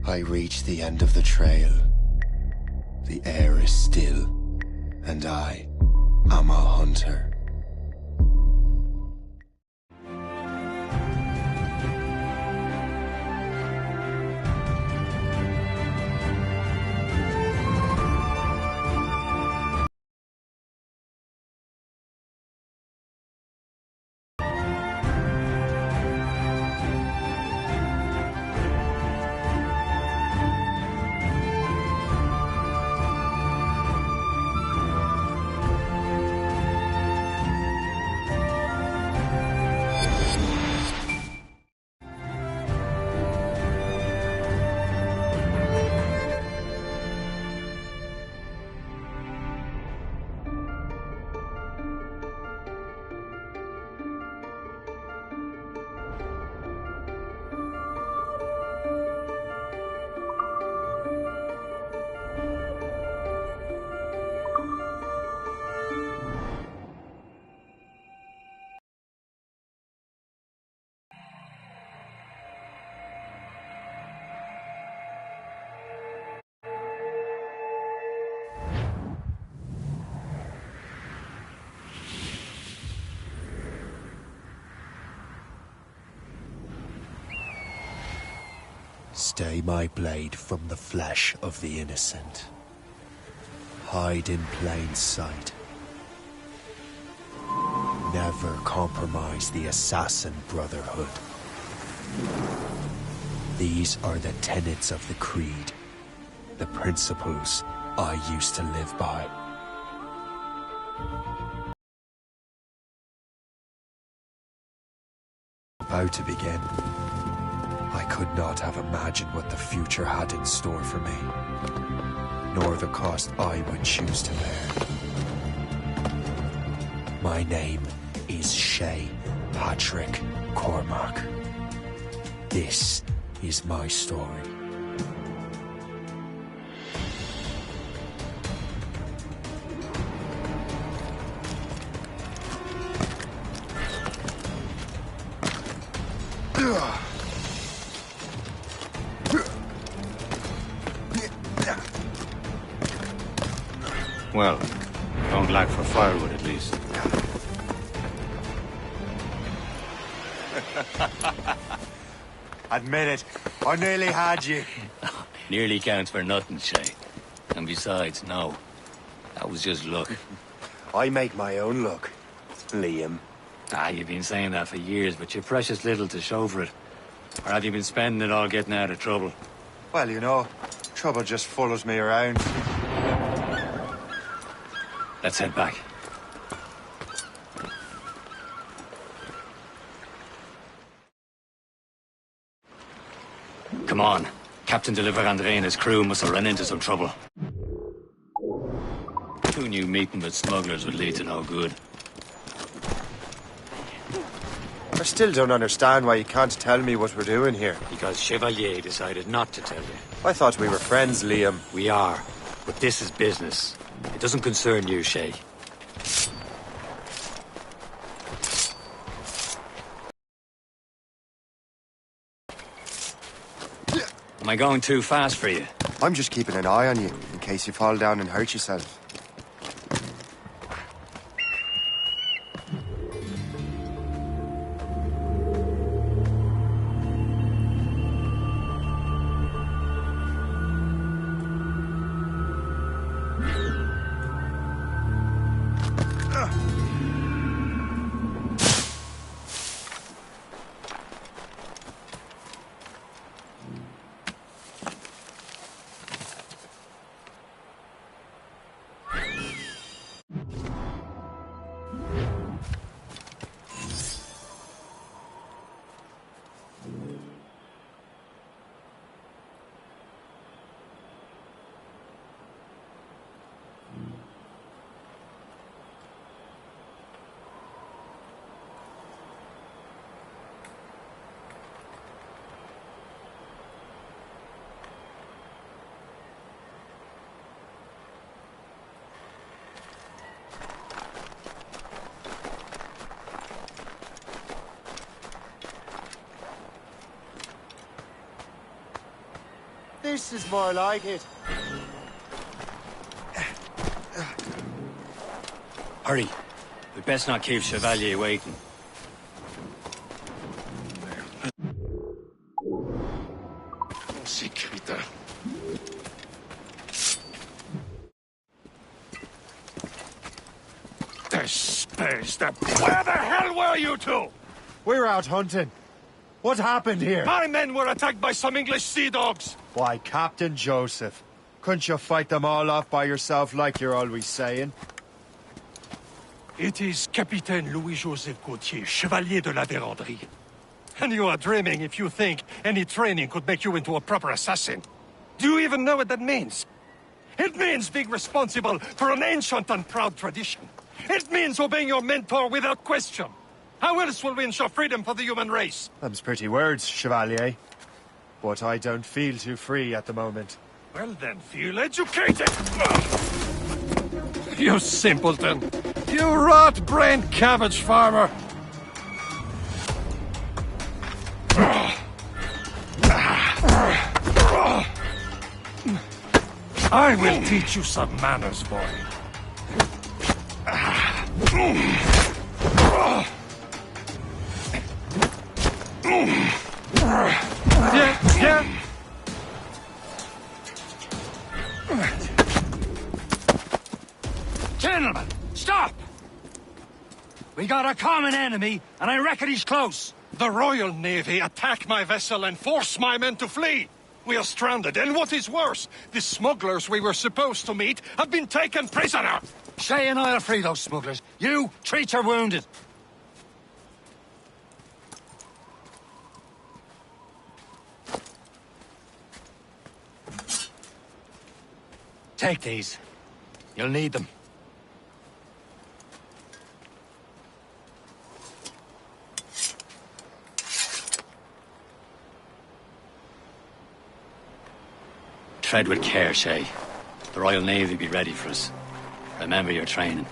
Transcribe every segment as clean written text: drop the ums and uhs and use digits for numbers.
I reach the end of the trail. The air is still, and I am a hunter. Stay my blade from the flesh of the innocent. Hide in plain sight. Never compromise the Assassin Brotherhood. These are the tenets of the Creed, the principles I used to live by. About to begin. I could not have imagined what the future had in store for me, nor the cost I would choose to bear. My name is Shay Patrick Cormac. This is my story. Well, don't lack for firewood at least. Admit it, I nearly had you. Nearly counts for nothing, Shay. And besides, no. That was just luck. I make my own luck, Liam. You've been saying that for years, but you're precious little to show for it. Or have you been spending it all getting out of trouble? Well, you know, trouble just follows me around. Let's head back. Come on. Captain de Andre and his crew must have run into some trouble. Who knew meeting with smugglers would lead to no good? I still don't understand why you can't tell me what we're doing here. Because Chevalier decided not to tell you. I thought we were friends, Liam. We are, but this is business. It doesn't concern you, Shay. Am I going too fast for you? I'm just keeping an eye on you, in case you fall down and hurt yourself. This is more like it. Hurry. We best not keep Chevalier waiting. Sécurité. Where the hell were you two? We're out hunting. What happened here? My men were attacked by some English sea dogs. Why, Captain Joseph. Couldn't you fight them all off by yourself like you're always saying? It is Capitaine Louis-Joseph Gauthier, Chevalier de la Vérendrye. And you are dreaming if you think any training could make you into a proper assassin. Do you even know what that means? It means being responsible for an ancient and proud tradition. It means obeying your mentor without question. How else will we ensure freedom for the human race? Them's pretty words, Chevalier. But I don't feel too free at the moment. Well then, feel educated! You simpleton! You rot-brained cabbage farmer! I will teach you some manners, boy. Yeah. Gentlemen, stop! We got a common enemy, and I reckon he's close. The Royal Navy attack my vessel and force my men to flee. We are stranded, and what is worse, the smugglers we were supposed to meet have been taken prisoner. Shay and I'll free those smugglers. You, treat your wounded. Take these. You'll need them. Tread with care, Shay. The Royal Navy be ready for us. Remember your training.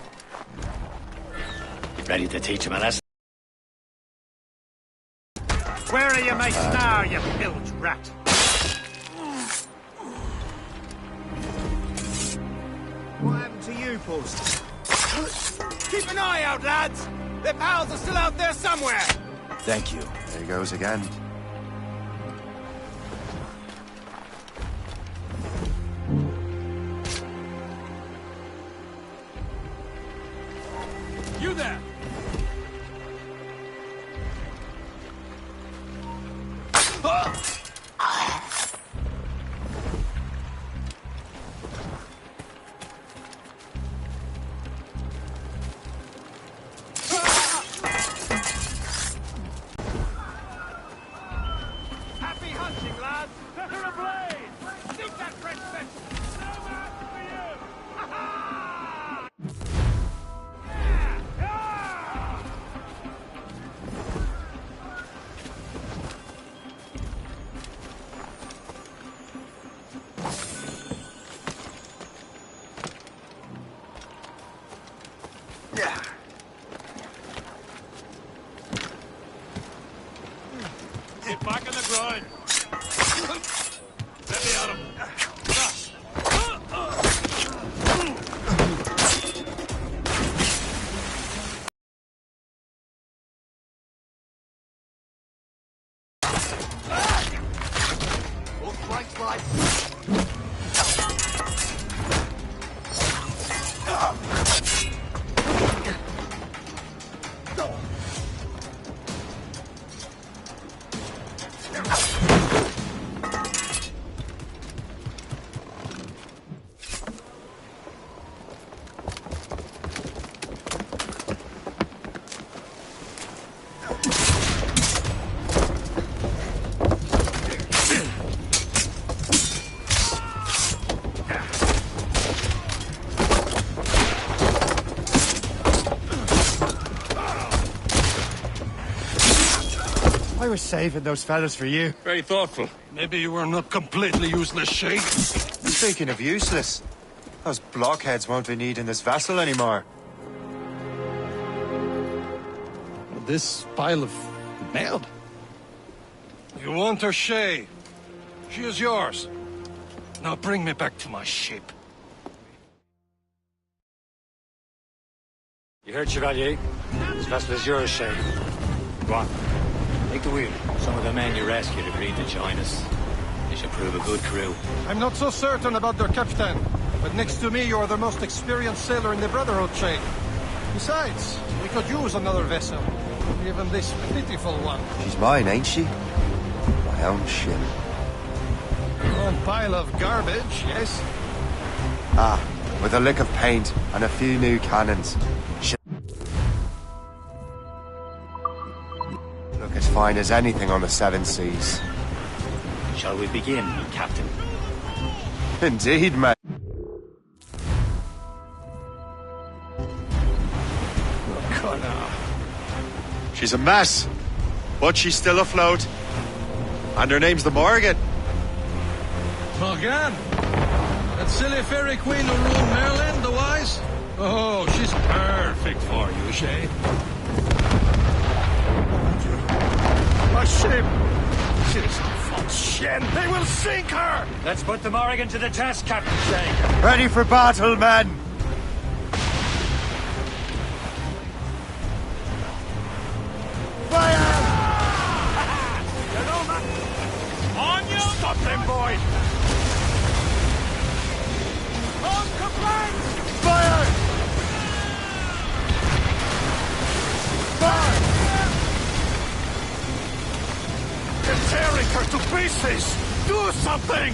You ready to teach them a lesson? Where are your mates now, you bilge rat? What happened to you, Paulson? Keep an eye out, lads! Their pals are still out there somewhere! Thank you. There he goes again. You there! Happy hunting, lads! Set her ablaze! Dig that French fish! No match for you! Ha-ha! Get back on the ground! Let me at him! I was saving those fellas for you. Very thoughtful. Maybe you were not completely useless, Shay. Speaking of useless, those blockheads won't be needing this vessel anymore. This pile of mail? You want her, Shay. She is yours. Now bring me back to my ship. You heard, Chevalier? This vessel is yours, Shay. Go on. Take the wheel. Some of the men you rescued agreed to join us. They should prove a good crew. I'm not so certain about their captain, but next to me, you're the most experienced sailor in the Brotherhood chain. Besides, we could use another vessel. Even this pitiful one. She's mine, ain't she? My own ship. One pile of garbage, yes? Ah, with a lick of paint and a few new cannons. Look as fine as anything on the Seven Seas. Shall we begin, Captain? Indeed, mate. She's a mess, but she's still afloat. And her name's the Morgan. Morgan? That silly fairy queen who ruled Merlin, the Wise? Oh, she's perfect for you, Shay. My ship! She's a false shen! They will sink her! Let's put the Morrigan to the test, Captain Shay. Ready for battle, men! Stop them, boy! On complaints! Fire! Fire! They're tearing her to pieces! Do something!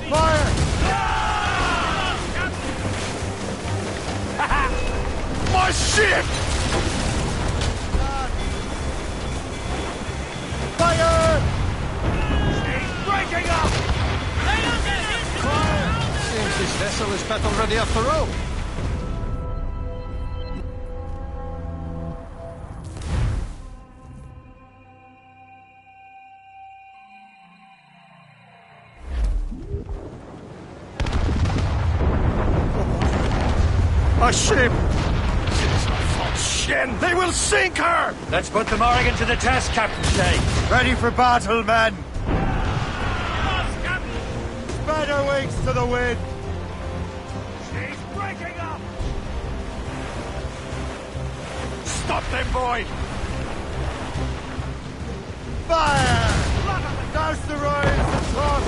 Fire! My ship! Fire! She's breaking up! Seems this vessel is battle ready after all. A ship! She's a false shen! They will sink her! Let's put the Morrigan to the test, Captain Shay. Ready for battle, men! Spread her wings to the wind! She's breaking up! Stop them, boy! Fire! Douse the royals and toss!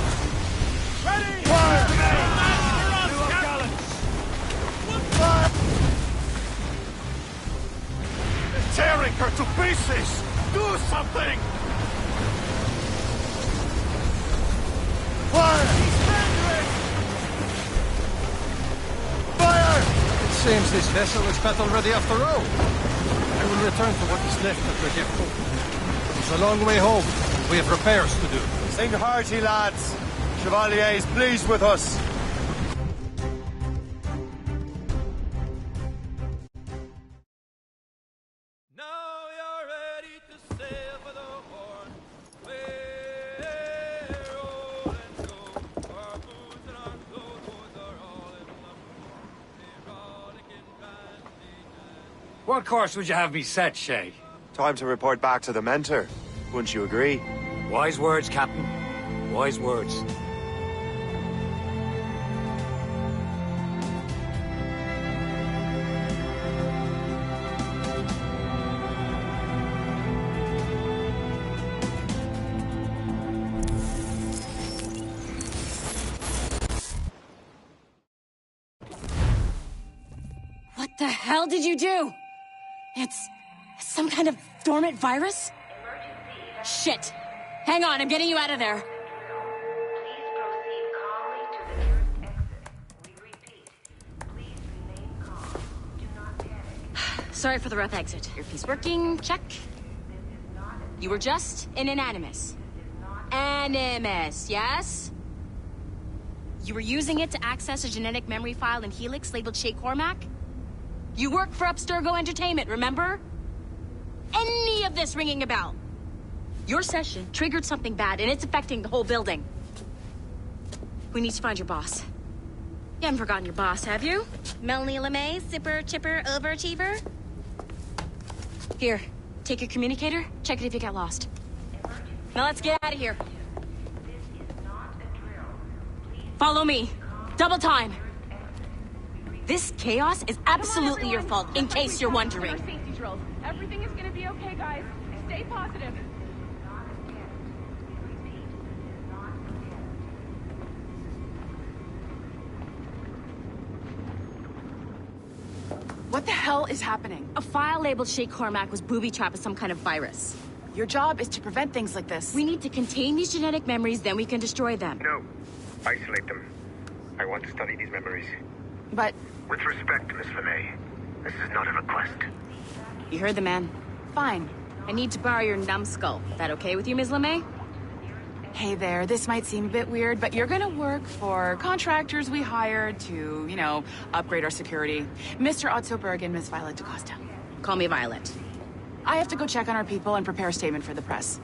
Ready! Fire! Fire! They're tearing her to pieces! Do something! Fire! Fire! It seems this vessel is battle ready after all. I will return to what is left of the depot. It's a long way home. We have repairs to do. Sing hearty, lads. Chevalier is pleased with us. What course would you have me set, Shay? Time to report back to the mentor. Wouldn't you agree? Wise words, Captain. Wise words. What the hell did you do? It's some kind of dormant virus? Shit! Hang on, I'm getting you out of there. Please proceed calmly to the nearest exit. We repeat, please remain calm. Do not panic. Sorry for the rough exit. Earpiece working, check. You were just in an Animus. Animus, yes? You were using it to access a genetic memory file in Helix labeled Shay Cormac? You work for Abstergo Entertainment, remember? Any of this ringing a bell? Your session triggered something bad, and it's affecting the whole building. We need to find your boss. You haven't forgotten your boss, have you? Melanie LeMay, zipper, chipper, overachiever? Here, Take your communicator, check it if you get lost. Now let's get out of here. Follow me. Double time. This chaos is absolutely your fault, in case you're wondering. Safety drills. Everything is gonna be okay, guys. Stay positive. What the hell is happening? A file labeled Shay Cormac was booby-trapped with some kind of virus. Your job is to prevent things like this. We need to contain these genetic memories, then we can destroy them. No. Isolate them. I want to study these memories. But With respect, Miss LeMay, this is not a request. You heard the man. fine. I need to borrow your numbskull. That okay with you, Ms. LeMay? Hey there, this might seem a bit weird, but you're gonna work for contractors we hired to, you know, upgrade our security. Mr. Otto Berg and Miss Violet DaCosta. Call me Violet. I have to go check on our people and prepare a statement for the press.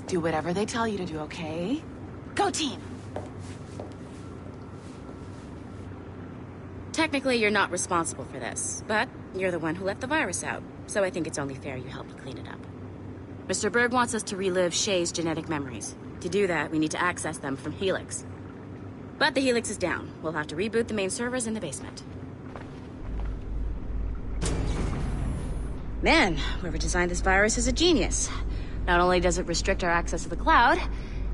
Do whatever they tell you to do, okay? Go team! Technically, you're not responsible for this, but you're the one who let the virus out, so I think it's only fair you help me clean it up. Mr. Berg wants us to relive Shay's genetic memories. To do that, we need to access them from Helix. But the Helix is down. We'll have to reboot the main servers in the basement. Man, whoever designed this virus is a genius. Not only does it restrict our access to the cloud,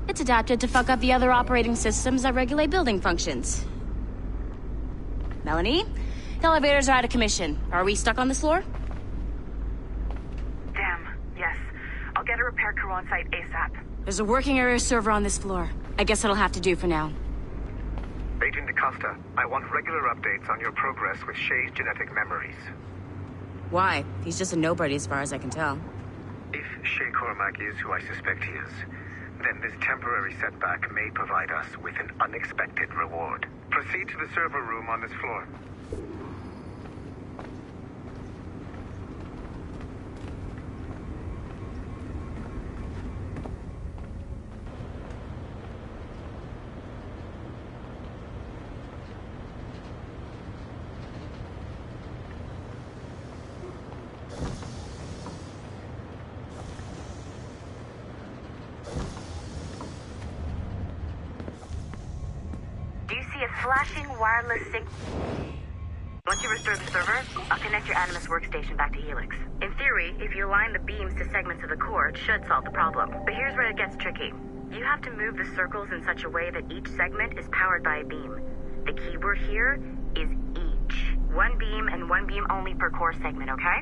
it's adapted to fuck up the other operating systems that regulate building functions. Melanie? The elevators are out of commission. Are we stuck on this floor? Damn, yes. I'll get a repair crew on site ASAP. There's a working area server on this floor. I guess that'll have to do for now. Agent DaCosta, I want regular updates on your progress with Shay's genetic memories. Why? He's just a nobody as far as I can tell. If Shay Cormac is who I suspect he is, then this temporary setback may provide us with an unexpected reward. Proceed to the server room on this floor. Flashing wireless signal. Once you restore the server, I'll connect your Animus workstation back to Helix. In theory, if you align the beams to segments of the core, it should solve the problem. But here's where it gets tricky. You have to move the circles in such a way that each segment is powered by a beam. The keyword here is each. One beam and one beam only per core segment, okay?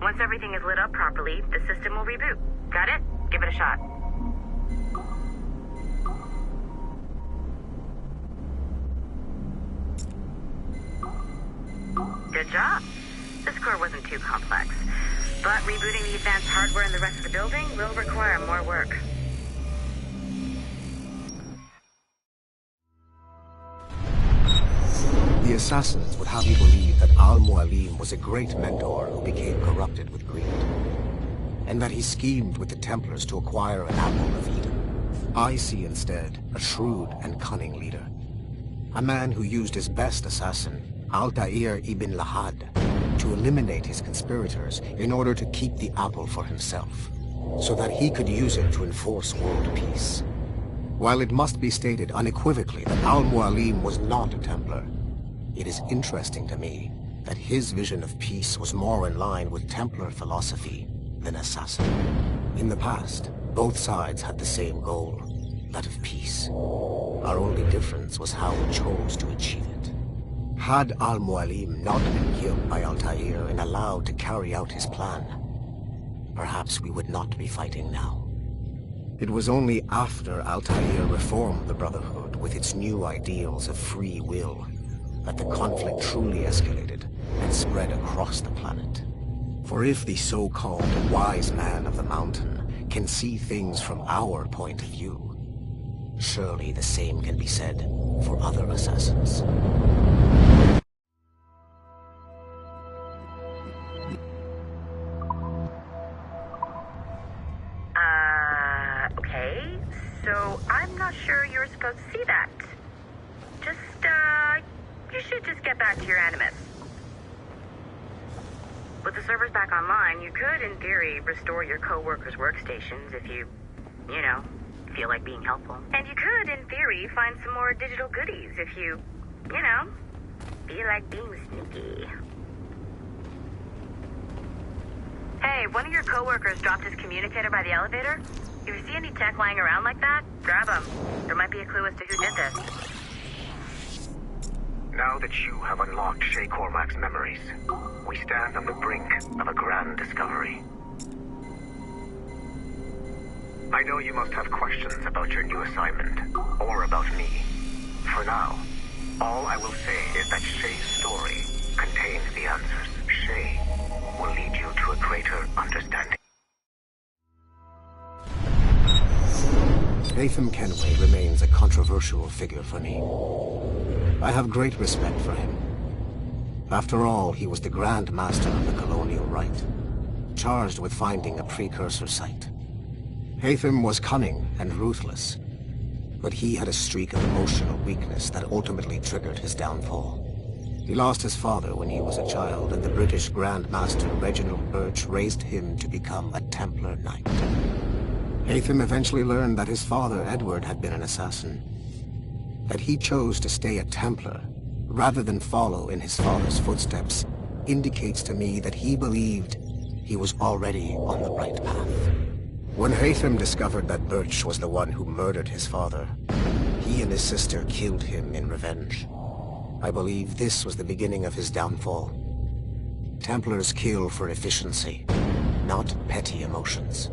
Once everything is lit up properly, the system will reboot. Got it? Give it a shot. Good job. This core wasn't too complex, but rebooting the advanced hardware in the rest of the building will require more work. The assassins would have you believe that Al-Mualim was a great mentor who became corrupted with greed, and that he schemed with the Templars to acquire an apple of Eden. I see instead a shrewd and cunning leader, a man who used his best assassin, Altair ibn Lahad, to eliminate his conspirators in order to keep the apple for himself, so that he could use it to enforce world peace. While it must be stated unequivocally that Al-Mualim was not a Templar, it is interesting to me that his vision of peace was more in line with Templar philosophy than assassin. In the past, both sides had the same goal, that of peace. Our only difference was how we chose to achieve it. Had Al-Mualim not been killed by Altair and allowed to carry out his plan, perhaps we would not be fighting now. It was only after Altair reformed the Brotherhood with its new ideals of free will that the conflict truly escalated and spread across the planet. For if the so-called wise man of the mountain can see things from our point of view, surely the same can be said for other assassins. Okay, so I'm not sure you're supposed to see that. You should just get back to your Animus. With the servers back online, you could, in theory, restore your co-workers' workstations if you know, feel like being helpful. And you could, in theory, find some more digital goodies if you know, feel like being sneaky. Hey, one of your co-workers dropped his communicator by the elevator. If you see any tech lying around like that, grab them. There might be a clue as to who did this. Now that you have unlocked Shay Cormac's memories, we stand on the brink of a grand discovery. I know you must have questions about your new assignment, or about me. For now, all I will say is that Shay's story contains the answers. Shay will lead you to a greater understanding. Haytham Kenway remains a controversial figure for me. I have great respect for him. After all, he was the Grand Master of the Colonial Rite, charged with finding a precursor site. Haytham was cunning and ruthless, but he had a streak of emotional weakness that ultimately triggered his downfall. He lost his father when he was a child, and the British Grand Master Reginald Birch raised him to become a Templar Knight. Haytham eventually learned that his father, Edward, had been an assassin. That he chose to stay a Templar, rather than follow in his father's footsteps, indicates to me that he believed he was already on the right path. When Haytham discovered that Birch was the one who murdered his father, he and his sister killed him in revenge. I believe this was the beginning of his downfall. Templars kill for efficiency, not petty emotions.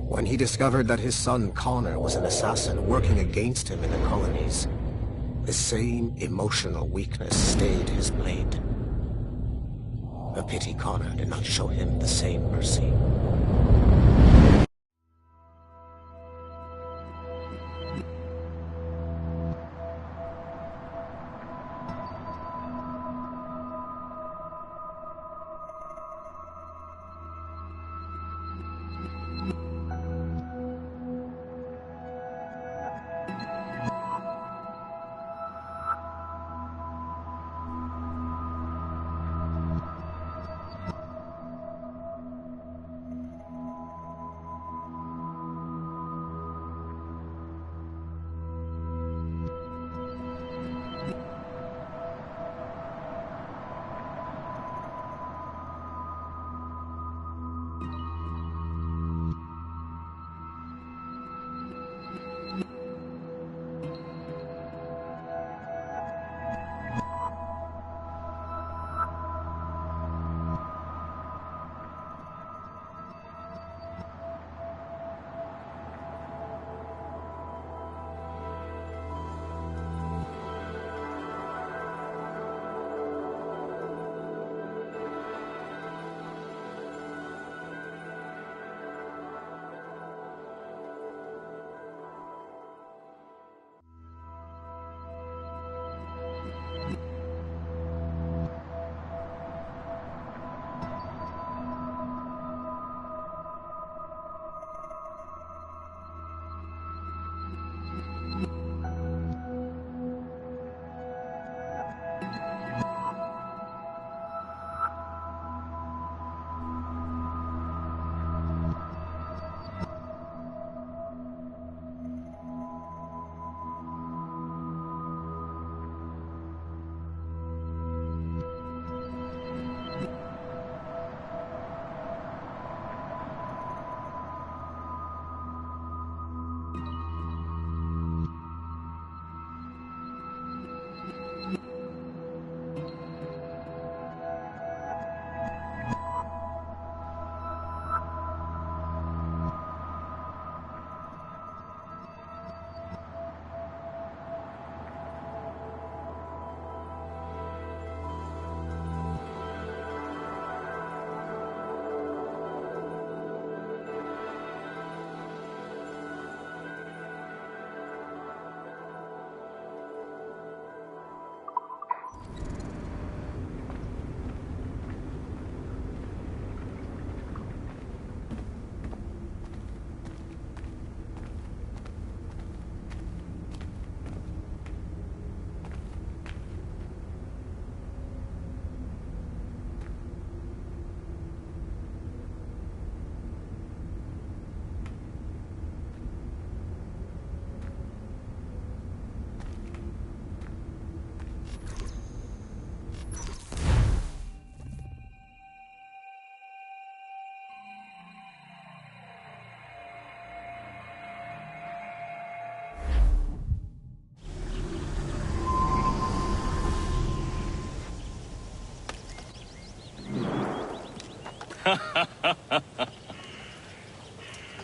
When he discovered that his son Connor was an assassin working against him in the colonies, the same emotional weakness stayed his blade. A pity Connor did not show him the same mercy.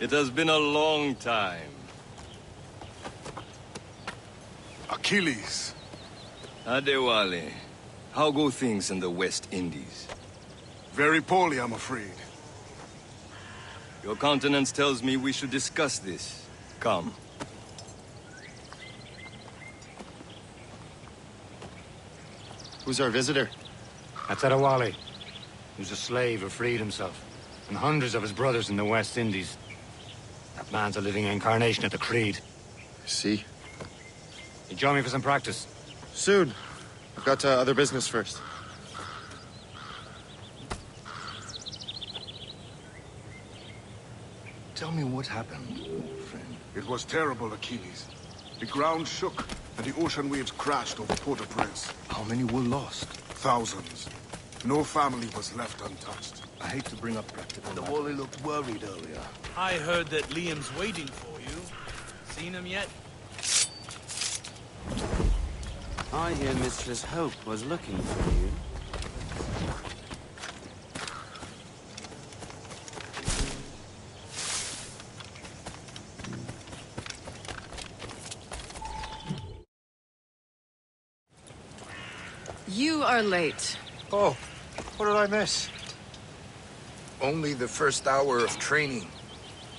It has been a long time. Achilles. Adewale, how go things in the West Indies? Very poorly, I'm afraid. Your countenance tells me we should discuss this. Come. Who's our visitor? That's Adewale. He was a slave who freed himself. And hundreds of his brothers in the West Indies. That man's a living incarnation of the Creed. I see. You join me for some practice? Soon. I've got other business first. Tell me what happened, friend. It was terrible, Achilles. The ground shook, and the ocean waves crashed over Port-au-Prince. How many were lost? Thousands. No family was left untouched. I hate to bring up practical The Wally looked worried earlier. I heard that Liam's waiting for you. Seen him yet? I hear Mistress Hope was looking for you. You are late. Oh, what did I miss? Only the first hour of training.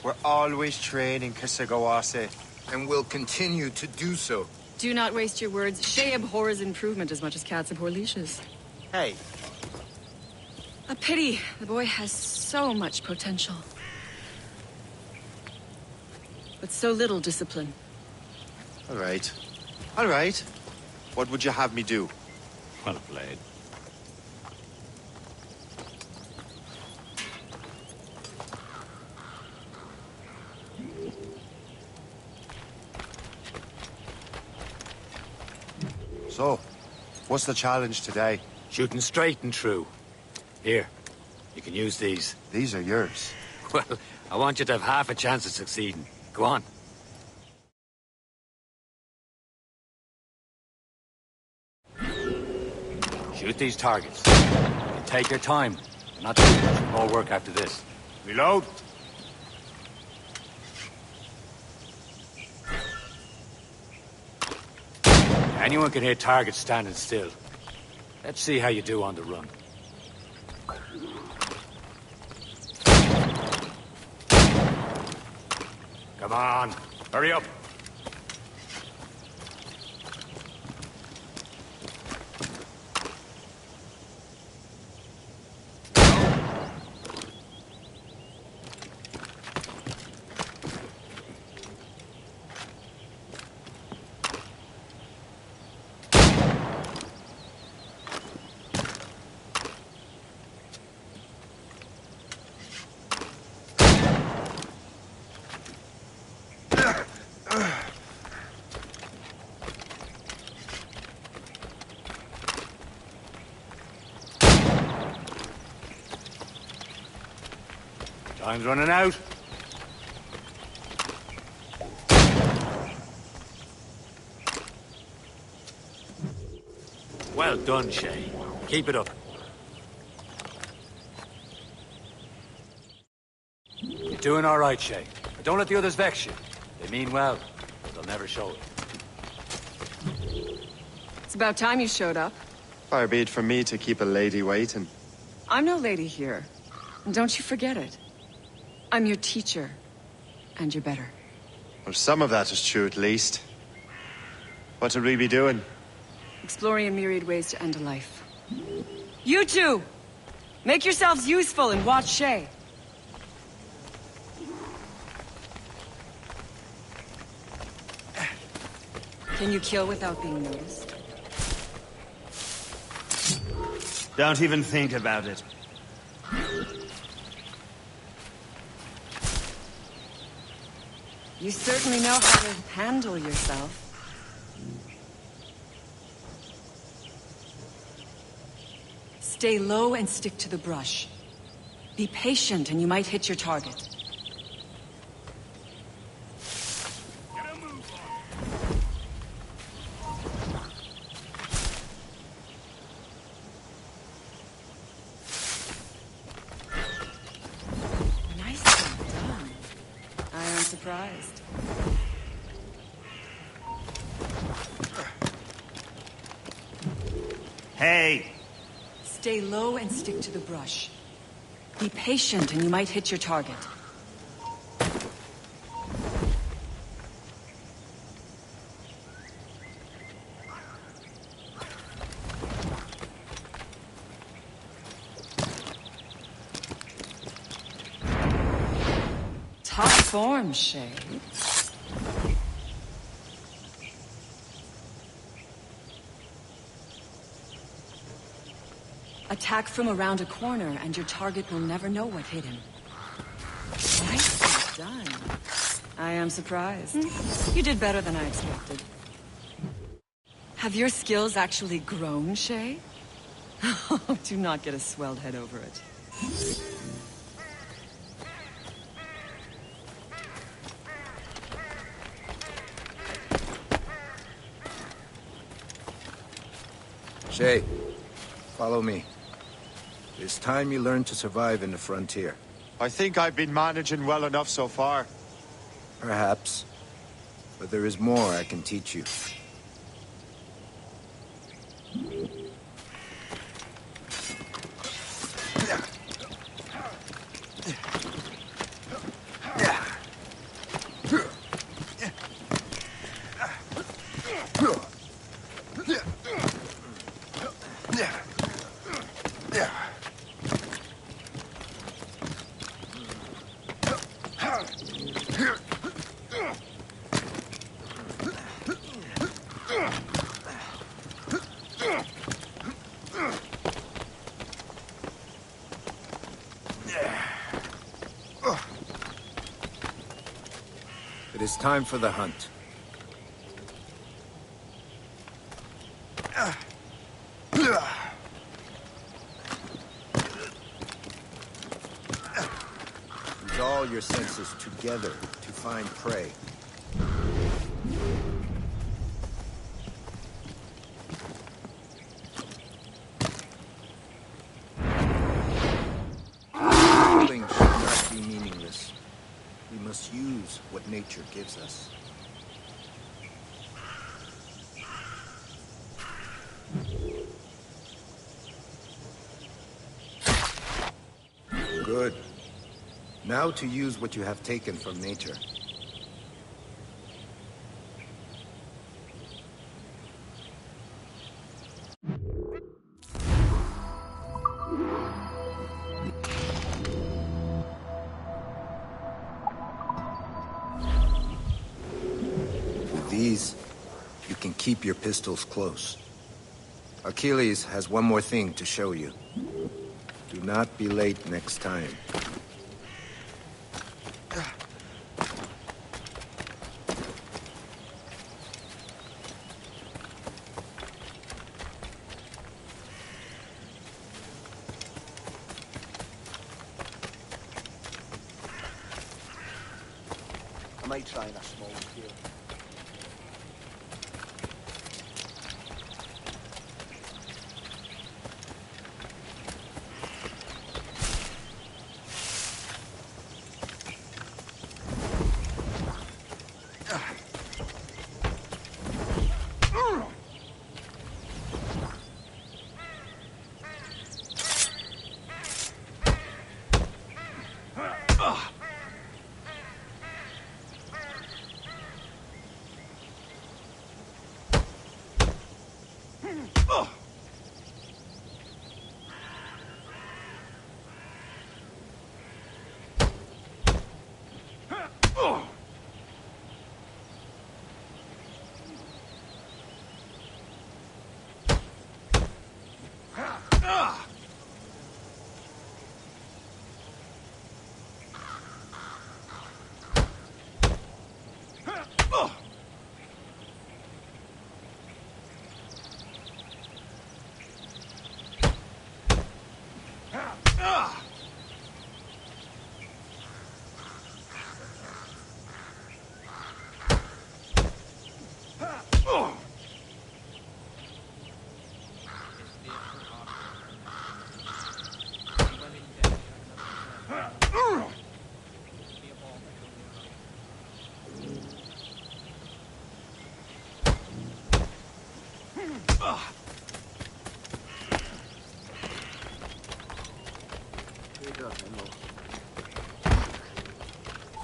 We're always training, Kisagawase. And will continue to do so. Do not waste your words. Shay abhors improvement as much as cats abhor leashes. Hey. A pity. The boy has so much potential. But so little discipline. All right. All right. What would you have me do? Well played. So, what's the challenge today? Shooting straight and true. Here, you can use these. These are yours. Well, I want you to have half a chance of succeeding. Go on. Shoot these targets. And take your time. Not too much more work after this. Reload. Anyone can hit targets standing still. Let's see how you do on the run. Come on, hurry up. Time's running out. Well done, Shay. Keep it up. You're doing all right, Shay. But don't let the others vex you. They mean well, but they'll never show it. It's about time you showed up. Far be it from me to keep a lady waiting. I'm no lady here. And don't you forget it. I'm your teacher. And you're better. Well, some of that is true, at least. What would we be doing? Exploring a myriad ways to end a life. You two! Make yourselves useful and watch Shay. Can you kill without being noticed? Don't even think about it. You certainly know how to handle yourself. Stay low and stick to the brush. Be patient and you might hit your target. surprised. Hey! Stay low and stick to the brush. Be patient and you might hit your target. Top form, Shay. Attack from around a corner, and your target will never know what hit him. Nicely done. I am surprised. You did better than I expected. Have your skills actually grown, Shay? Do not get a swelled head over it. Shay, follow me. It's time you learn to survive in the frontier. I think I've been managing well enough so far. Perhaps. But there is more I can teach you. It is time for the hunt. Use all your senses together to find prey. Killing should not be meaningless. We must use what nature gives us. Good. Now to use what you have taken from nature. With these, you can keep your pistols close. Achilles has one more thing to show you. Do not be late next time. I might try a small scale.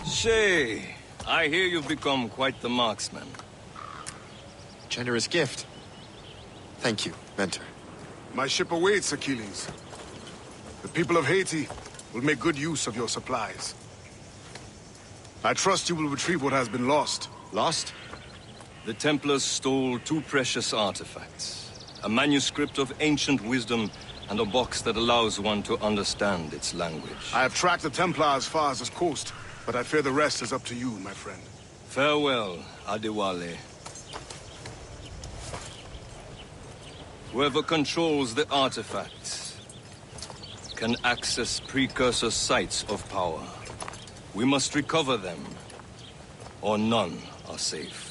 Shay, I hear you've become quite the marksman. Generous gift. Thank you, Mentor. My ship awaits, Achilles. The people of Haiti will make good use of your supplies. I trust you will retrieve what has been lost. Lost? The Templars stole 2 precious artifacts. A manuscript of ancient wisdom and a box that allows one to understand its language. I have tracked the Templar as far as this coast, but I fear the rest is up to you, my friend. Farewell, Adewale. Whoever controls the artifacts can access precursor sites of power. We must recover them, or none are safe.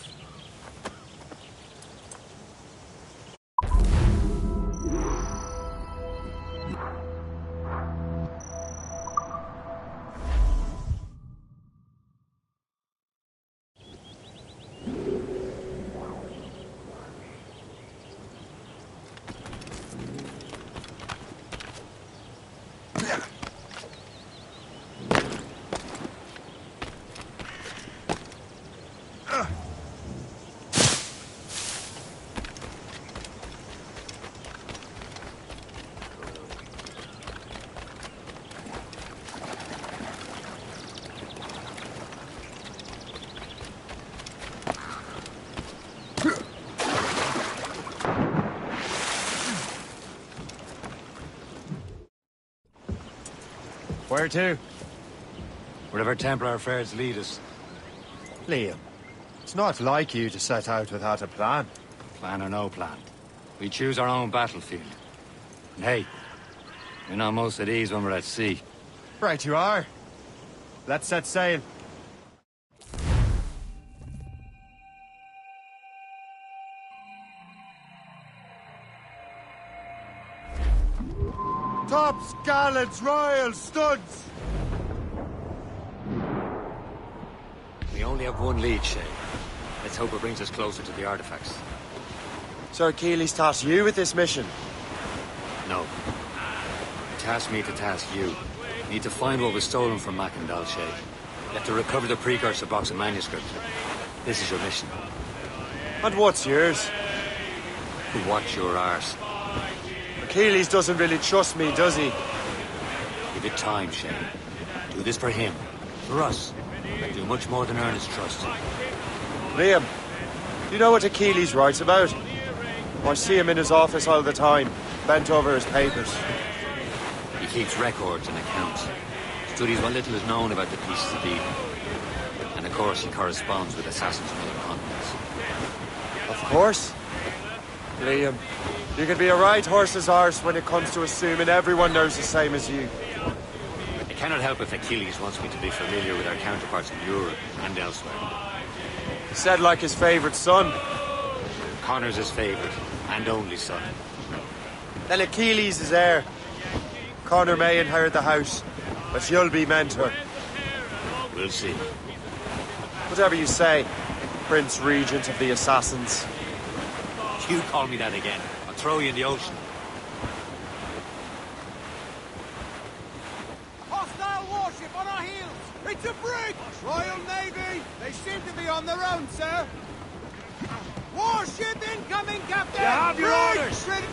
Where to? Wherever Templar affairs lead us. Liam, it's not like you to set out without a plan. Plan or no plan. We choose our own battlefield. And hey, we know most of these when we're at sea. Right you are. Let's set sail. Tops, gallants, royals, studs! We only have one lead, Shay. Let's hope it brings us closer to the artifacts. Sir Achilles tasked you with this mission? No. Task me to task you. We need to find what was stolen from Mackandal, Shay. You have to recover the precursor box of manuscript. This is your mission. And what's yours? To watch your arse. Achilles doesn't really trust me, does he? Give it time, Shay. Do this for him. For us. And do much more than earn his trust. Liam, do you know what Achilles writes about? I see him in his office all the time, bent over his papers. He keeps records and accounts. Studies what little is known about the pieces of Eden. And of course he corresponds with assassins from other continents. Of course. Liam, you can be a right horse's arse when it comes to assuming everyone knows the same as you. I cannot help if Achilles wants me to be familiar with our counterparts in Europe and elsewhere. He said like his favourite son. Connor's his favourite, and only son. Then Achilles is heir. Connor may inherit the house, but you'll be mentor. We'll see. Whatever you say, Prince Regent of the Assassins. You call me that again, I'll throw you in the ocean. Hostile warship on our heels! It's a brig! Royal Navy! They seem to be on their own, sir! Warship incoming, Captain! You have your Brig! orders! Ready.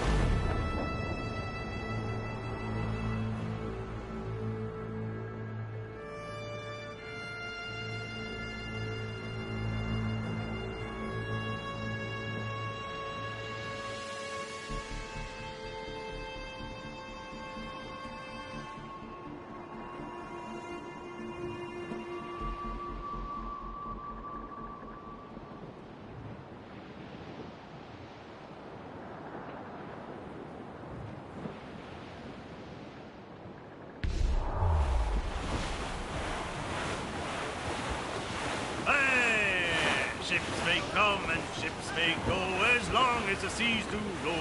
Ships may come and ships may go as long as the seas do roll.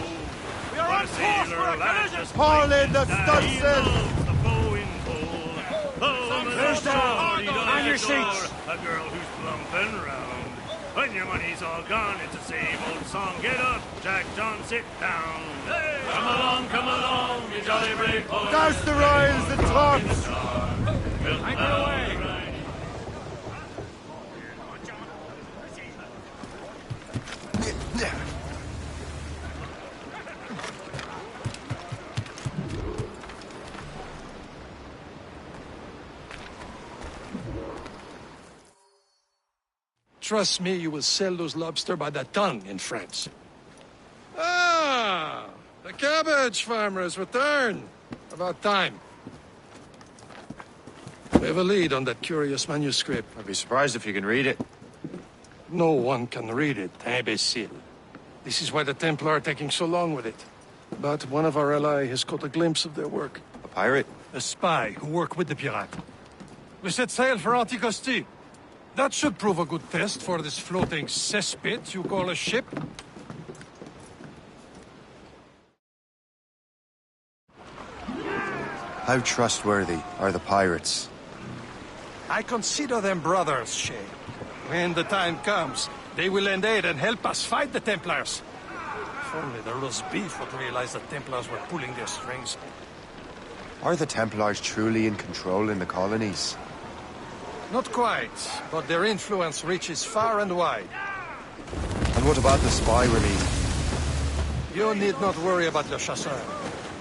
We are on course for a collision! Haul in the stunsail! The flowing pole. Oh, There's down! on your seats! A girl who's plump and round. When your money's all gone, it's the same old song. Get up, Jack John, sit down. Hey, come along, you jolly brave boys. Douse the royals and tops! Anchor away! Trust me, you will sell those lobster by the ton in France. Ah! The cabbage farmer has returned. About time. We have a lead on that curious manuscript. I'd be surprised if you can read it. No one can read it, imbecile. This is why the Templar are taking so long with it. But one of our allies has caught a glimpse of their work. A pirate? A spy who worked with the pirate. We set sail for Anticosti. That should prove a good test for this floating cesspit you call a ship. How trustworthy are the pirates? I consider them brothers, Shay. When the time comes, they will lend aid and help us fight the Templars. If only the roast beef would realize the Templars were pulling their strings. Are the Templars truly in control in the colonies? Not quite, but their influence reaches far and wide. And what about the spy we're meeting? You need not worry about Le Chasseur.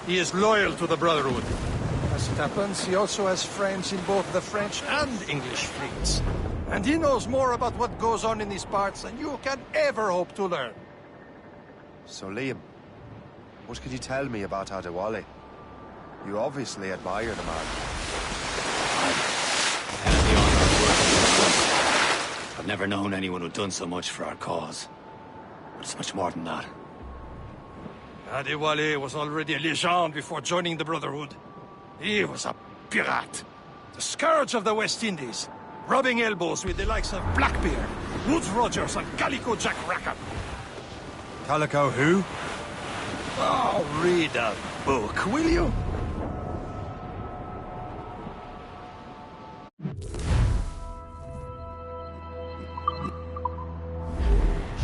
He is loyal to the Brotherhood. As it happens, he also has friends in both the French and English fleets. And he knows more about what goes on in these parts than you can ever hope to learn. So, Liam, what could you tell me about Adewale? You obviously admire the man. I've never known anyone who'd done so much for our cause. But it's much more than that. Adewale was already a legend before joining the Brotherhood. He was a pirate. The scourge of the West Indies. Rubbing elbows with the likes of Blackbeard, Woodes Rogers, and Calico Jack Rackham. Calico who? Oh, read a book, will you?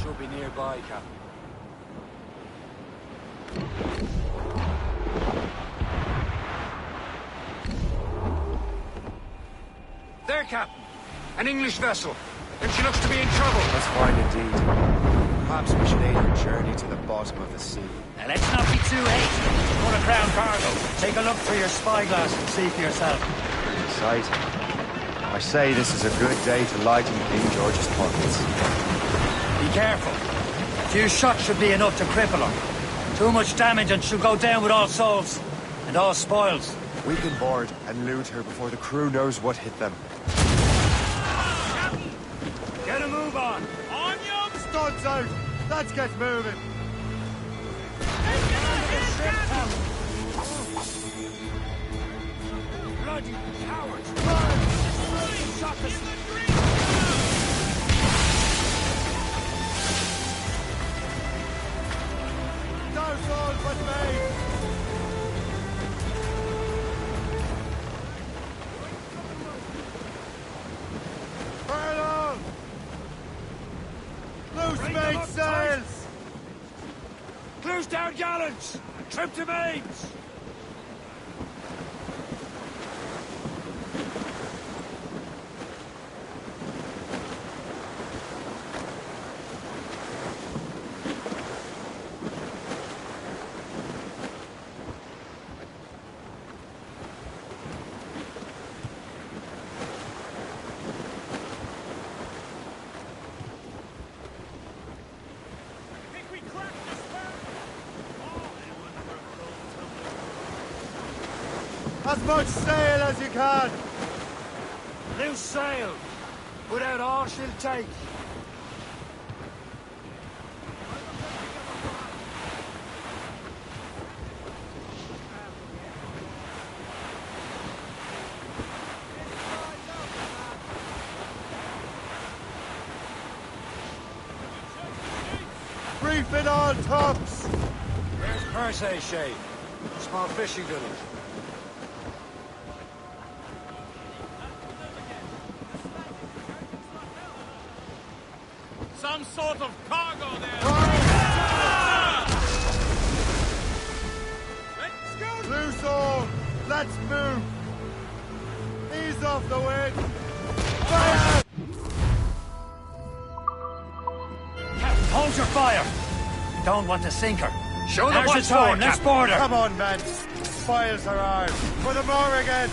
Should be nearby, Captain. There, Captain. An English vessel. And she looks to be in trouble. That's fine indeed. Perhaps we should aid her journey to the bottom of the sea. Now, let's not be too hasty. Full of crown cargo. Take a look through your spyglass and see for yourself. Exciting. I say this is a good day to lighten King George's pockets. Be careful. A few shots should be enough to cripple her. Too much damage and she'll go down with all souls. And all spoils. We can board and loot her before the crew knows what hit them. Get a move on! On you! Studs out! Let's get moving! Bloody cowards! Shot us! Douse all but me! Make sails! Close down gallants! Trim to mains! As much sail as you can! Loose sail! Put out all she'll take! Reef it on tops! Where's Persay, Shay? Small fishing village. some sort of cargo there. Loose all! Let's move! Ease off the wind! Fire! Hold your fire! We don't want to sink her. Show them Now's what's the time. forward, Let's Captain. board her. Come on, men! Spoils are ours! For the Morrigan!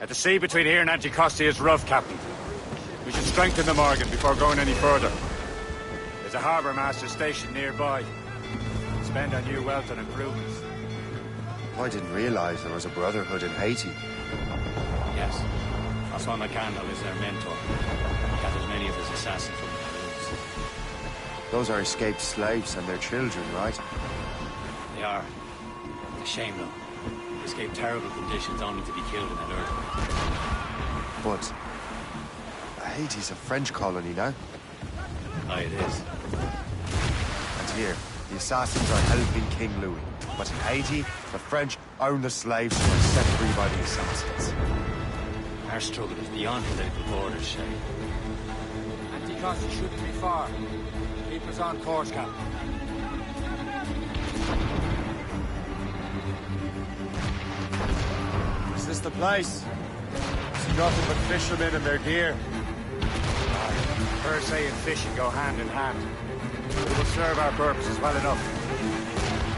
The sea between here and Anticosti is rough, Captain. We should strengthen the Morgan before going any further. There's a harbour master stationed nearby. Spend on new wealth and improvements. I didn't realize there was a brotherhood in Haiti. Yes. Francois McCandle is their mentor. He gathers many of his assassins from the Pelouse. Those are escaped slaves and their children, right? They are. A shame, though. They escape terrible conditions only to be killed in an earthquake. But Haiti's a French colony now. Aye, it is. And here, the assassins are helping King Louis. But in Haiti, the French own the slaves who are set free by the assassins. Our struggle is beyond political borders, Shay. Anticosti shouldn't be far. Keep us on course, Captain. Is this the place? See nothing but fishermen and their gear. First say and fishing go hand in hand. It will serve our purposes well enough.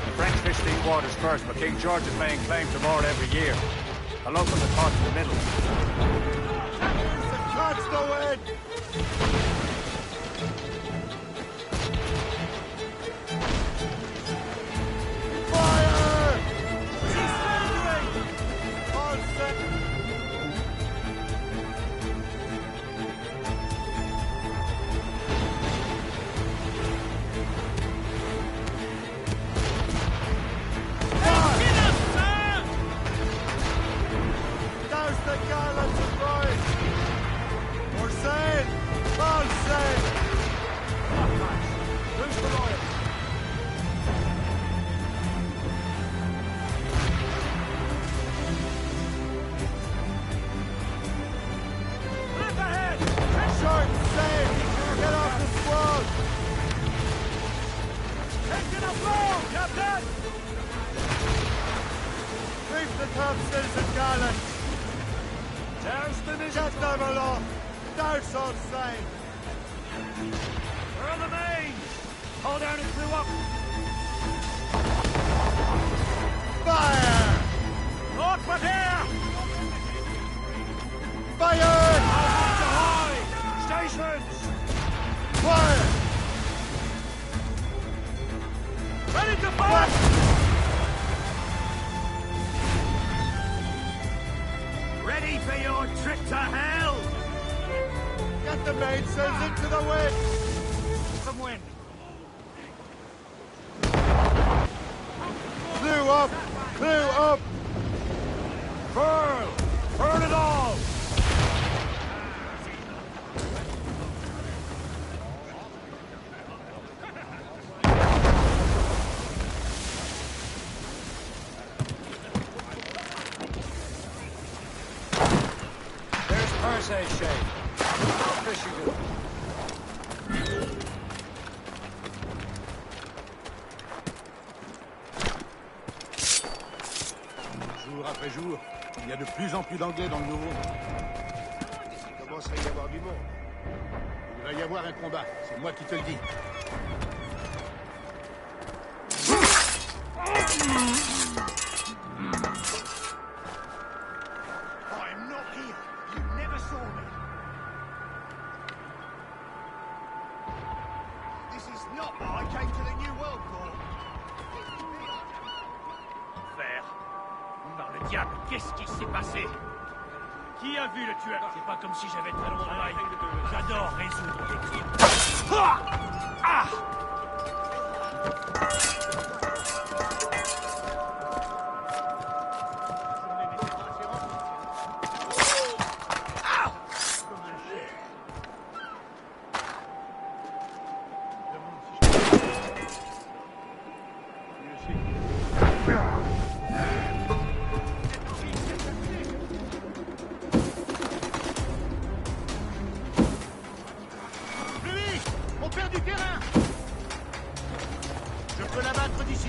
The French fish these waters first, but King George is laying claim to more every year. The locals are caught in the middle. Catch the wind! Fire! He's firing! All set! Douse the gallants of boys! We're sail! All sail! Who's the royal? Flip ahead! Short sail! Get off the squall! Taking a blow, Captain! Reef the topsails and gallants! Douse the mission! Get them aloft! Douse all sail! We're on the main! Hold down and crew up! Fire! North but here! Fire! Ahoy! Stations! Fire! Ready to fire! Ready for your trip to hell! Let the maid sails into the wind! Some wind. Clew up! Clew up! Furl! Furl it all! There's Persay, Shay. How fish you do? Jour après jour, il y a de plus en plus d'anglais dans le nouveau monde. Il commence à y avoir du monde. Il va y avoir un combat, c'est moi qui te le dis. I'm not here. You never saw me. This is not why I came to the New World Corps. Faire. Par le diable, qu'est-ce qui s'est passé? Qui a vu le tueur? C'est pas comme si j'avais très long travail. J'adore résoudre des crimes. Ah! Ah! On perd du terrain. Je peux la battre d'ici.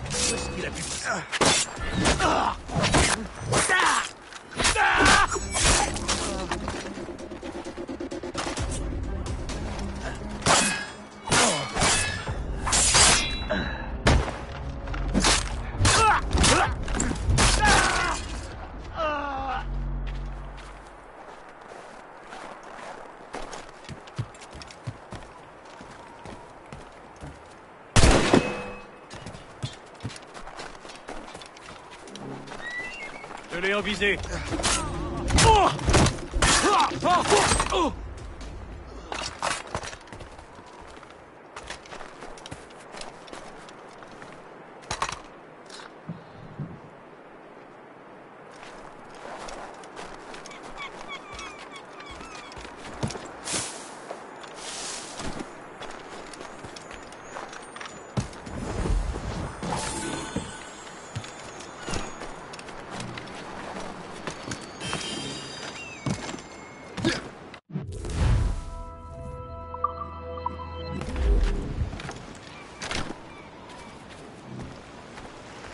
Où est-ce qu'il a pu... Je l'ai envisé.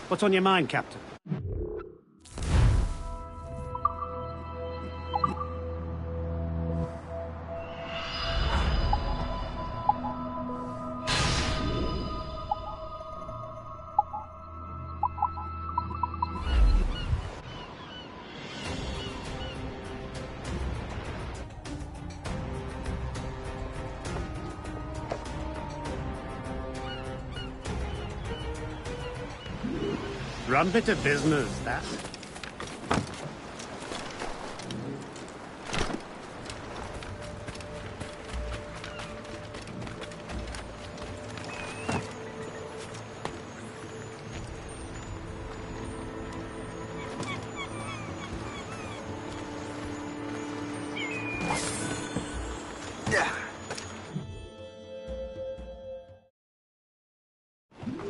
What's on your mind, Captain? Rum bit of business, that.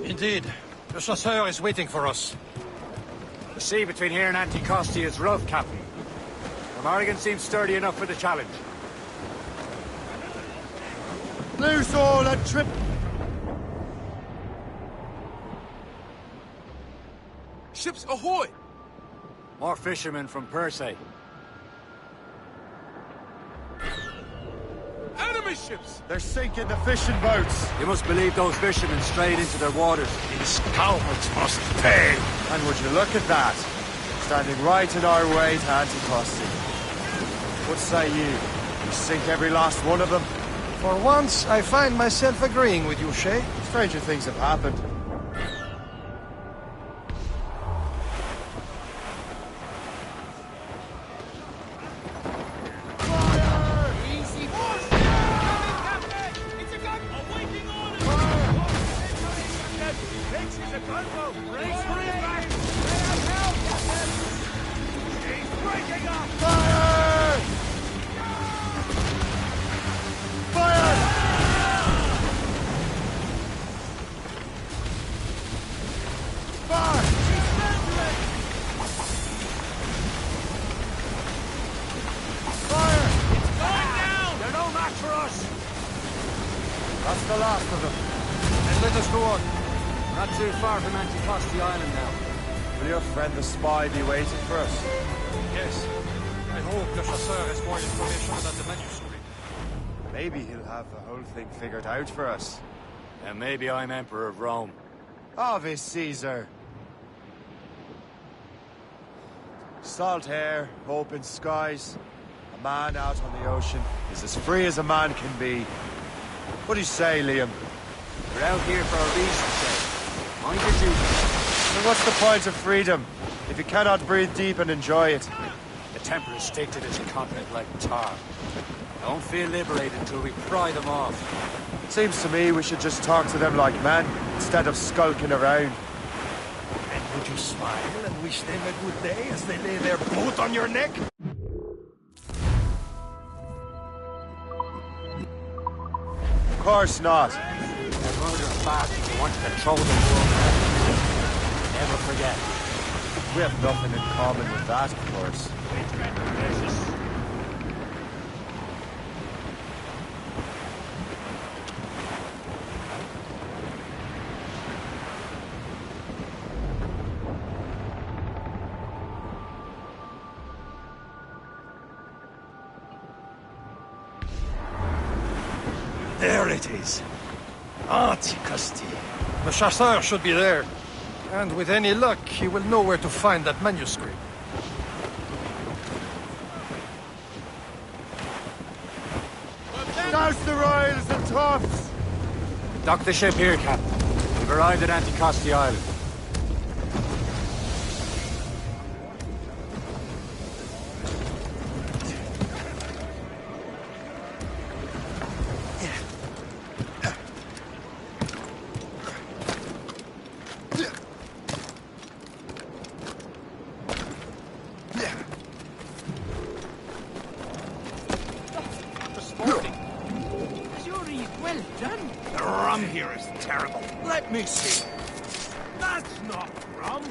Indeed. The chasseur is waiting for us. The sea between here and Anticosti is rough, Captain. The Morrigan seems sturdy enough for the challenge. Loose all and trip. Ships ahoy! More fishermen from Persay. Enemy ships! They're sinking the fishing boats. You must believe those fishermen strayed into their waters. These cowards must pay! And would you look at that? Standing right in our way to Anticosti. What say you? We sink every last one of them? For once, I find myself agreeing with you, Shay. Stranger things have happened. There's a gunboat! Race for impact! They have help! She's breaking up! Fire! Fire! Fire! She's surrendering! Fire! It's going down! They're no match for us! That's the last of them. Then let us go on. We're not too far from Anticosti Island now. Will your friend the spy be waiting for us? Yes. I hope Le Chasseur has more information about the manuscript. Maybe he'll have the whole thing figured out for us. And maybe I'm Emperor of Rome. Ave Caesar. Salt air, open skies. A man out on the ocean is as free as a man can be. What do you say, Liam? We're out here for a reason, Shay. Mind your duty. Then what's the point of freedom if you cannot breathe deep and enjoy it? The Templars stick to this continent like tar. Don't feel liberated until we pry them off. Seems to me we should just talk to them like men, instead of skulking around. And would you smile and wish them a good day as they lay their boat on your neck? Of course not. They're murdering bastards who want to control the world. Never forget. We have nothing in common with that, of course. There it is. Anticosti. The Chasseur should be there. And with any luck, he will know where to find that manuscript. Douse the royals and tops! Dock the ship here, Captain. We've arrived at Anticosti Island. Well done. The rum here is terrible. Let me see. That's not rum.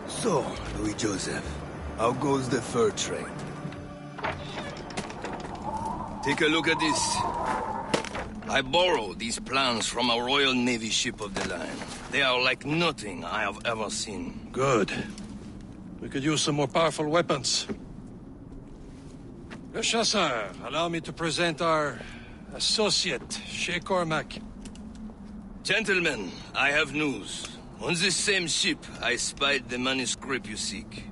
So, Louis Joseph, how goes the fur trade? Take a look at this. I borrowed these plans from a Royal Navy ship of the line. They are like nothing I have ever seen. Good. We could use some more powerful weapons. Le Chasseur, allow me to present our associate, Shay Cormac. Gentlemen, I have news. On this same ship, I spied the manuscript you seek.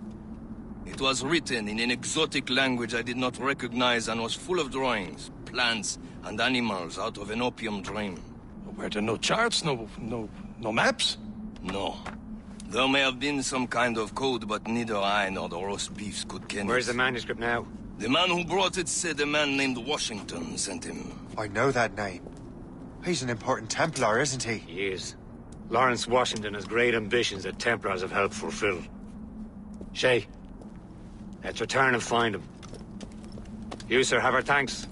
It was written in an exotic language I did not recognize and was full of drawings, plants, and animals out of an opium dream. Were there no charts, no maps? No. There may have been some kind of code, but neither I nor the roast beefs could ken it. Where's the manuscript now? The man who brought it said a man named Washington sent him. I know that name. He's an important Templar, isn't he? He is. Lawrence Washington has great ambitions that Templars have helped fulfill. Shay, let's return and find him. You, sir, have our thanks.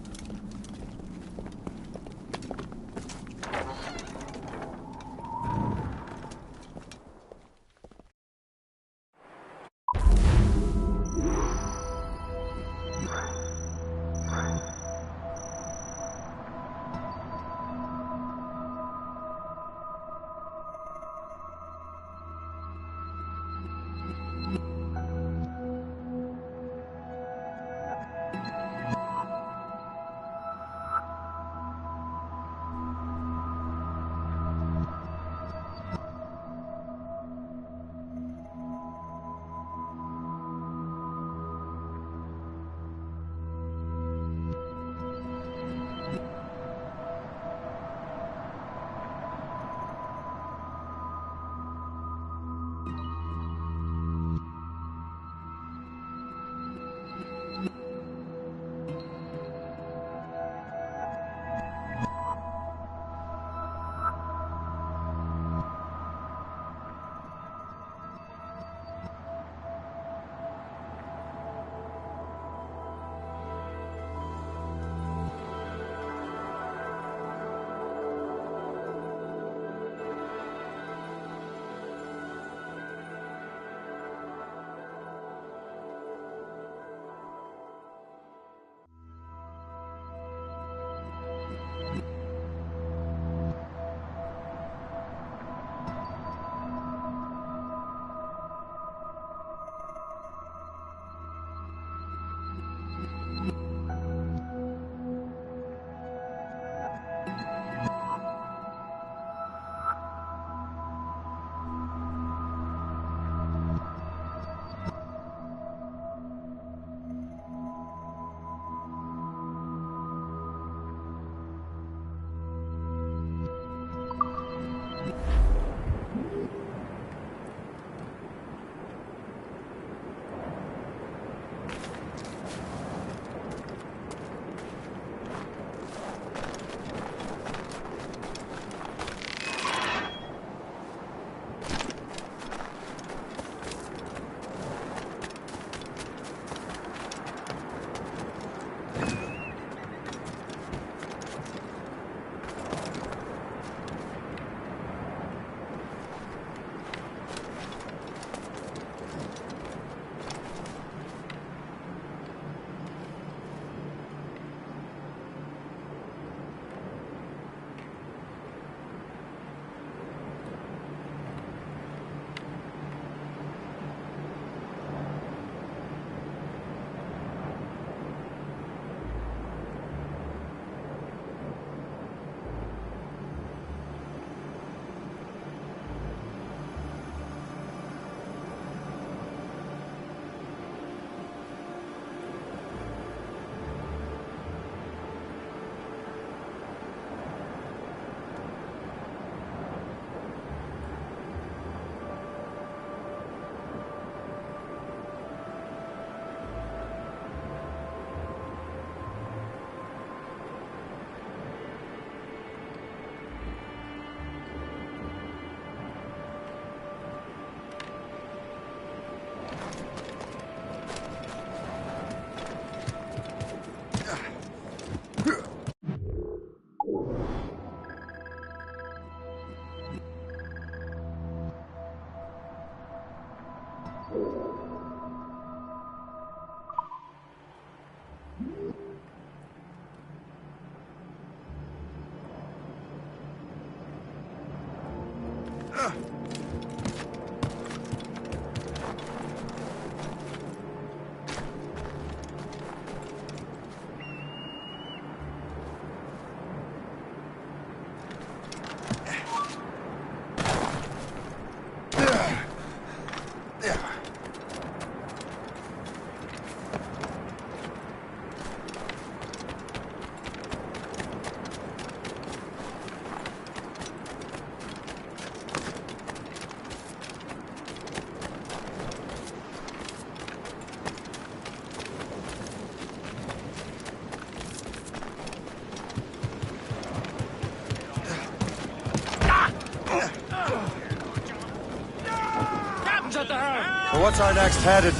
So what's our next headed?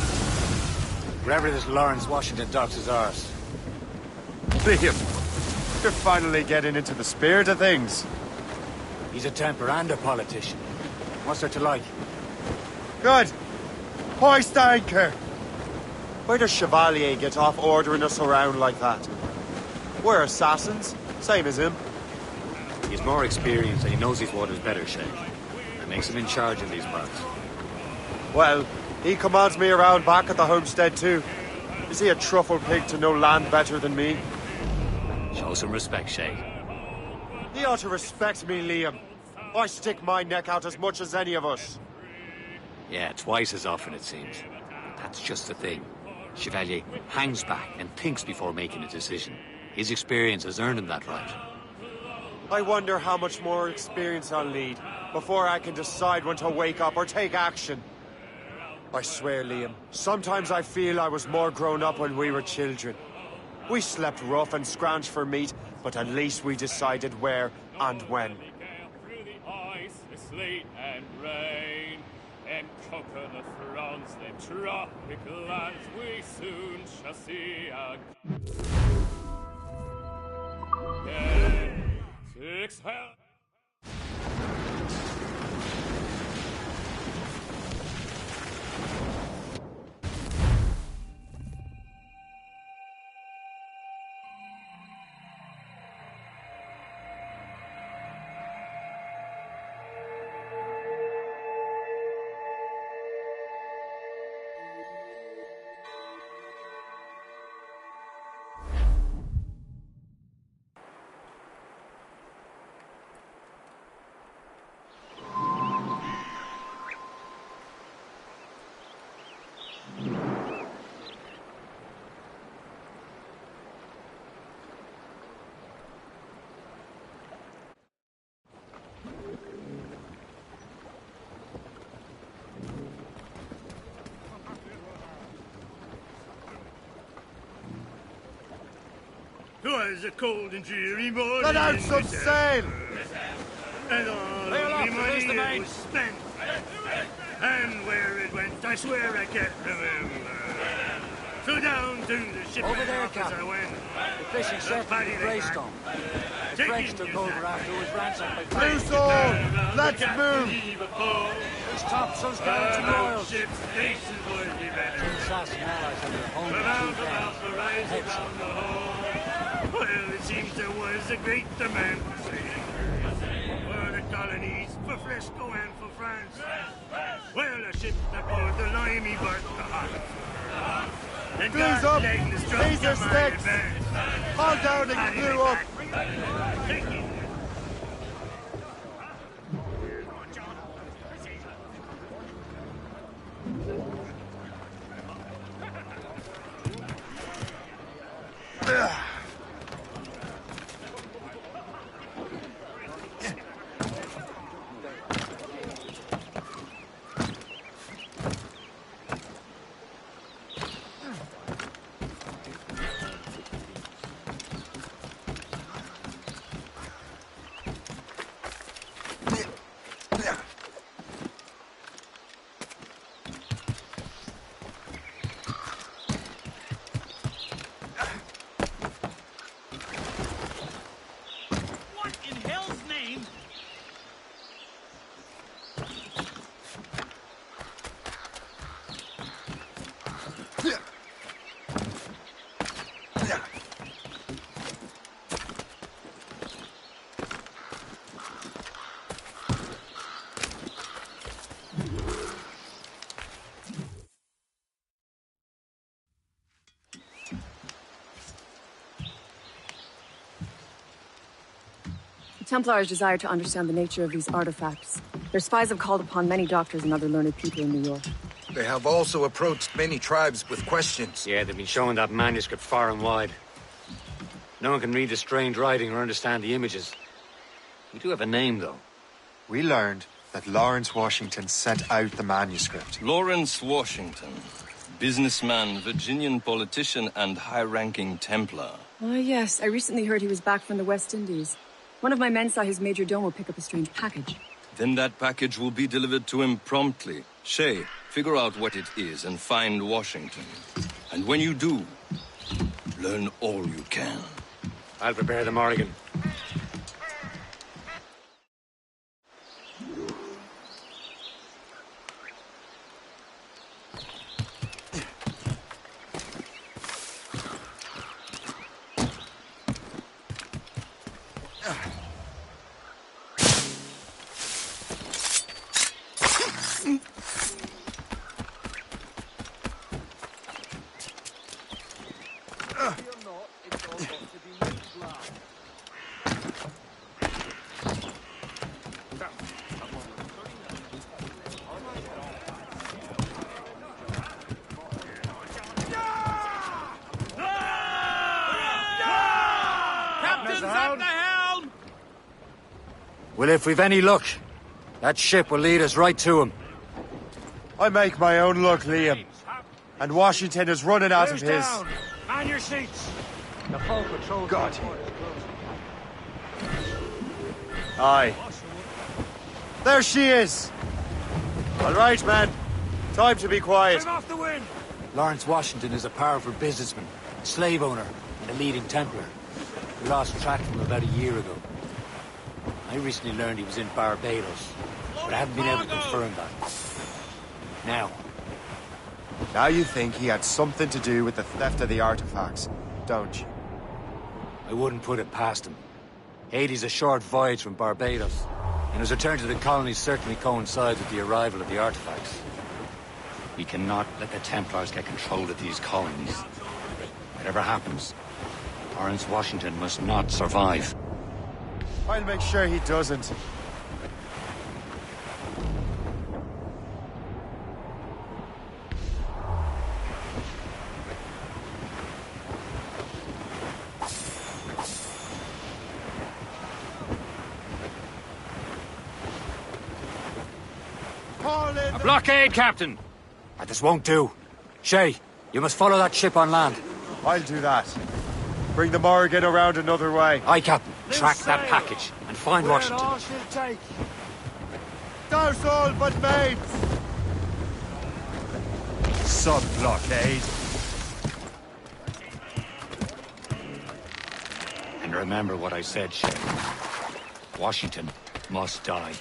Wherever this Lawrence Washington docks is ours. Liam, you're finally getting into the spirit of things. He's a temper and a politician. What's there to like? Good. Hoist anchor. Where does Chevalier get off ordering us around like that? We're assassins, same as him. He's more experienced and he knows these waters better, Shay. That makes him in charge in these parts. Well, he commands me around back at the homestead too. Is he a truffle pig to know land better than me? Show some respect, Shay. He ought to respect me, Liam. I stick my neck out as much as any of us. Yeah, twice as often it seems. That's just the thing. Chevalier hangs back and thinks before making a decision. His experience has earned him that right. I wonder how much more experience I'll need before I can decide when to wake up or take action. I swear, Liam, sometimes I feel I was more grown up when we were children. We slept rough and scrounged for meat, but at least we decided where and when. Sleet and rain, and conquer the thrones, them tropical lands we soon shall see again. Six hell. Twas a cold and dreary morning. Let out some sail! And all the money was spent. And where it went, I swear I can't remember. So down to the ship Over there, office Captain. I went. The fishing circuit in Greystone. The French took over after it was ransacked by Loose all! Let's move! There's topsails down to Royals. Ship stations would be better. Two assassin allies under the home About the rise Heads. around the hole. Well, it seems there was a great demand for sail. For the colonies, for Frisco and for France. Well, a ship that bore the limey bark the hot. And Blues God up! leg the struck These are of my sticks! advance. Haul down and glue up! Take it. Templars desire to understand the nature of these artifacts. Their spies have called upon many doctors and other learned people in New York. They have also approached many tribes with questions. Yeah, they've been showing that manuscript far and wide. No one can read the strange writing or understand the images. We do have a name, though. We learned that Lawrence Washington sent out the manuscript. Lawrence Washington. Businessman, Virginian politician, and high-ranking Templar. Ah, yes. I recently heard he was back from the West Indies. One of my men saw his major domo pick up a strange package. Then that package will be delivered to him promptly. Shay, figure out what it is and find Washington. And when you do, learn all you can. I'll prepare the Morrigan. Well, if we've any luck, that ship will lead us right to him. I make my own luck, Liam. And Washington is running out of his. Down. Man your seats. The full patrol got him. Aye. There she is. All right, man. Time to be quiet. Turn off the wind. Lawrence Washington is a powerful businessman, slave owner, and a leading Templar. We lost track of him about a year ago. I recently learned he was in Barbados, but I haven't been able to confirm that. Now you think he had something to do with the theft of the artifacts, don't you? I wouldn't put it past him. Haiti's a short voyage from Barbados, and his return to the colonies certainly coincides with the arrival of the artifacts. We cannot let the Templars get control of these colonies. Whatever happens, Lawrence Washington must not survive. I'll make sure he doesn't. A blockade, Captain! This won't do. Shay, you must follow that ship on land. I'll do that. Bring the Morrigan around another way. Aye, Captain. Track that package and find Washington. Douse all but mates! Sub-blockade. And remember what I said, Shay. Washington must die.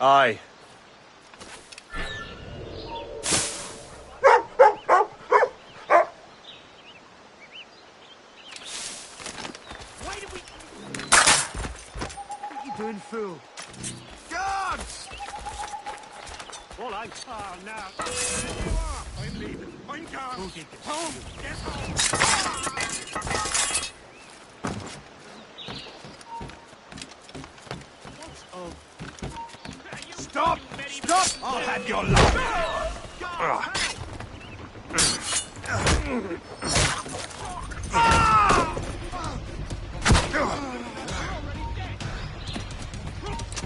Aye. What are you doing, fool? Guards! All I'm now. I'm leaving. I'm gone. Who did this? Home! Get home! Stop! Stop! I'll have your life!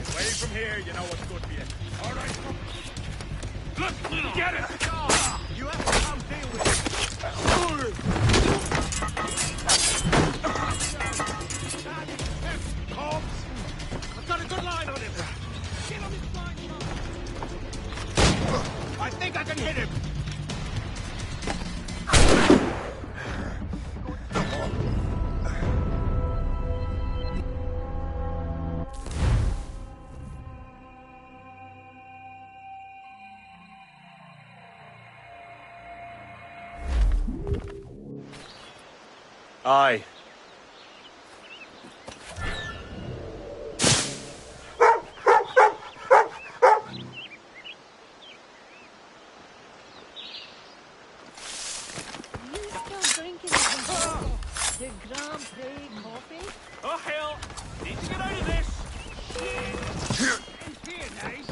Away from here, you know what's good for you. All right, come. Look! Get it! You have to come deal with it. Cobbs! I've got a good line on him. Get on his blind side. I think I can hit him. Aye. The Grand Prix coffee? Oh, hell! Need to get out of this! Shit! It's here, nice.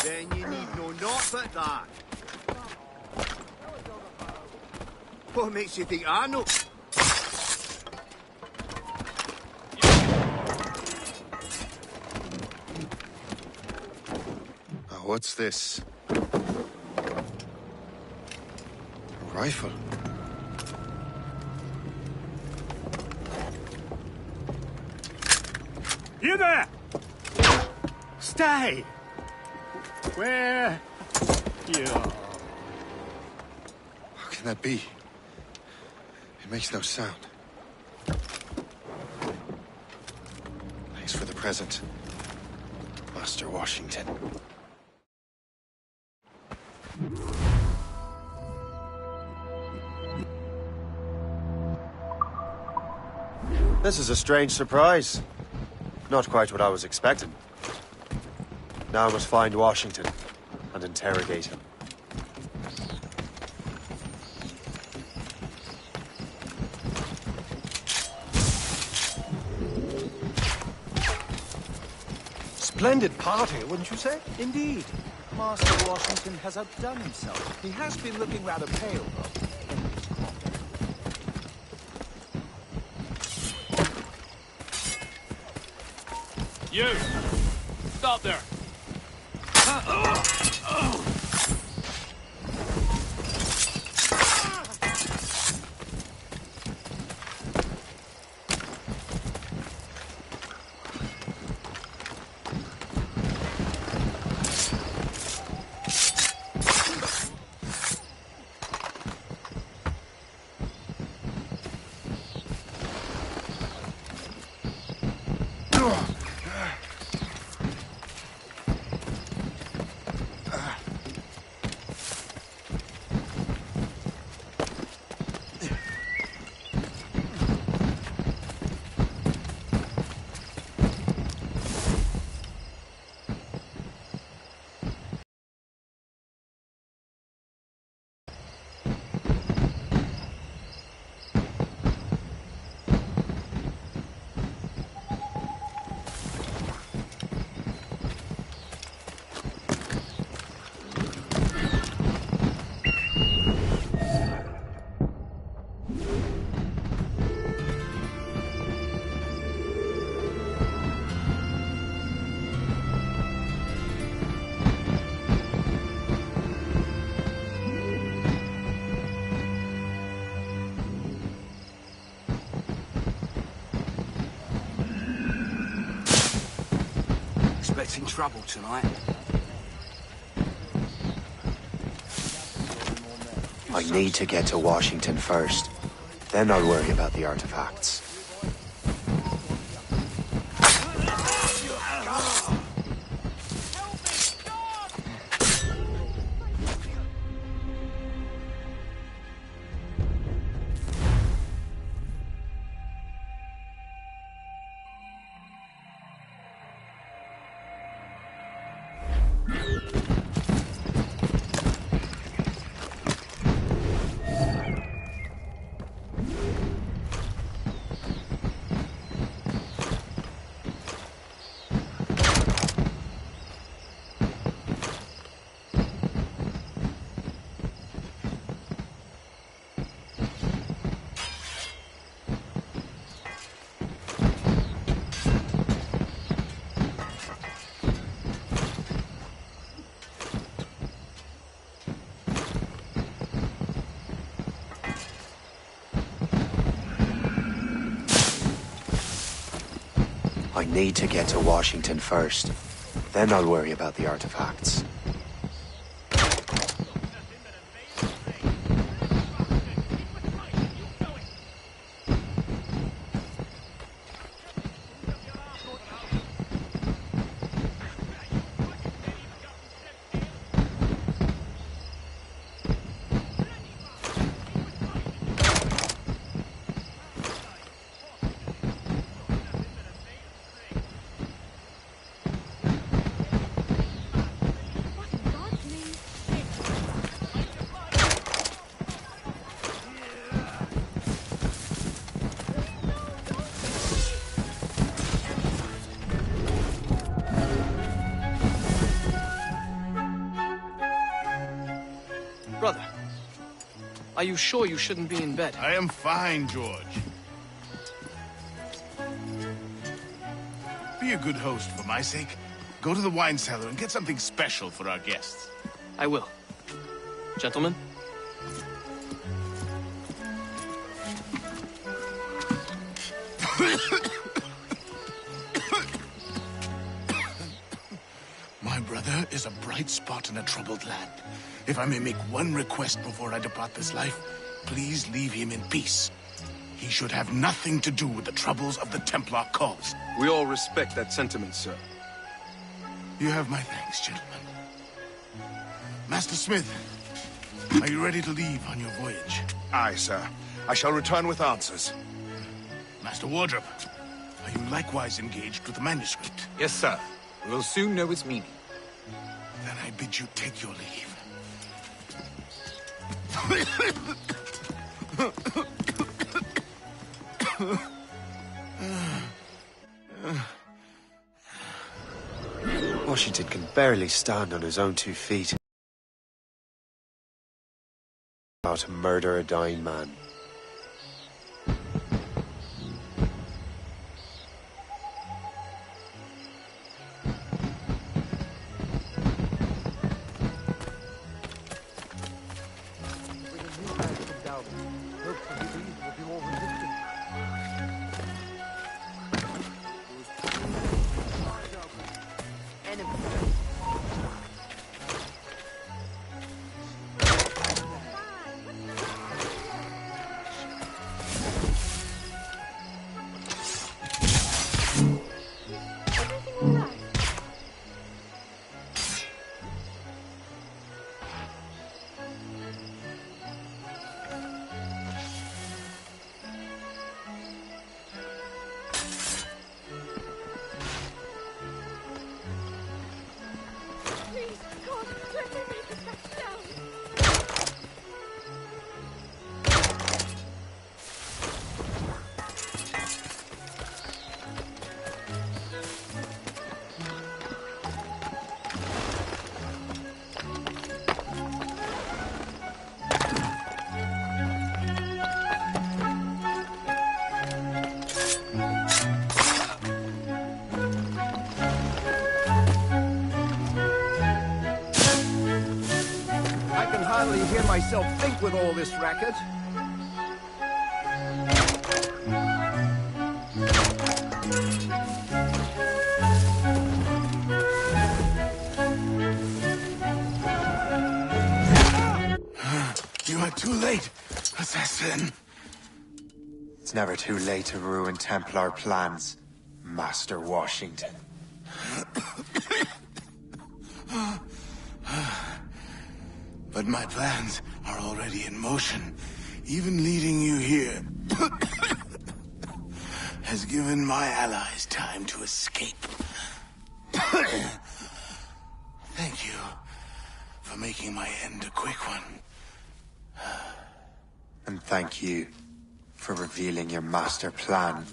Then you need no naught but that. What makes you think I know? What's this? A rifle? You there! Stay! Where? You. How can that be? It makes no sound. Thanks for the present, Master Washington. This is a strange surprise. Not quite what I was expecting. Now I must find Washington and interrogate him. Splendid party, wouldn't you say? Indeed. Master Washington has outdone himself. He has been looking rather pale, though. You! Stop there! Expecting trouble tonight. I need to get to Washington first. Then I'll worry about the artifacts. I need to get to Washington first. Then I'll worry about the artifacts. Brother, are you sure you shouldn't be in bed? I am fine, George. Be a good host for my sake. Go to the wine cellar and get something special for our guests. I will. Gentlemen? My brother is a bright spot in a troubled land. If I may make one request before I depart this life, please leave him in peace. He should have nothing to do with the troubles of the Templar cause. We all respect that sentiment, sir. You have my thanks, gentlemen. Master Smith, are you ready to leave on your voyage? Aye, sir. I shall return with answers. Master Wardrop, are you likewise engaged with the manuscript? Yes, sir. We'll soon know its meaning. Then I bid you take your leave. Washington can barely stand on his own 2 feet. How to murder a dying man. Hear myself think with all this racket. You had too late, assassin. It's never too late to ruin Templar plans, Master Washington. But my plans are already in motion. Even leading you here has given my allies time to escape. Thank you for making my end a quick one. And thank you for revealing your master plan,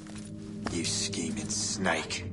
you scheming snake.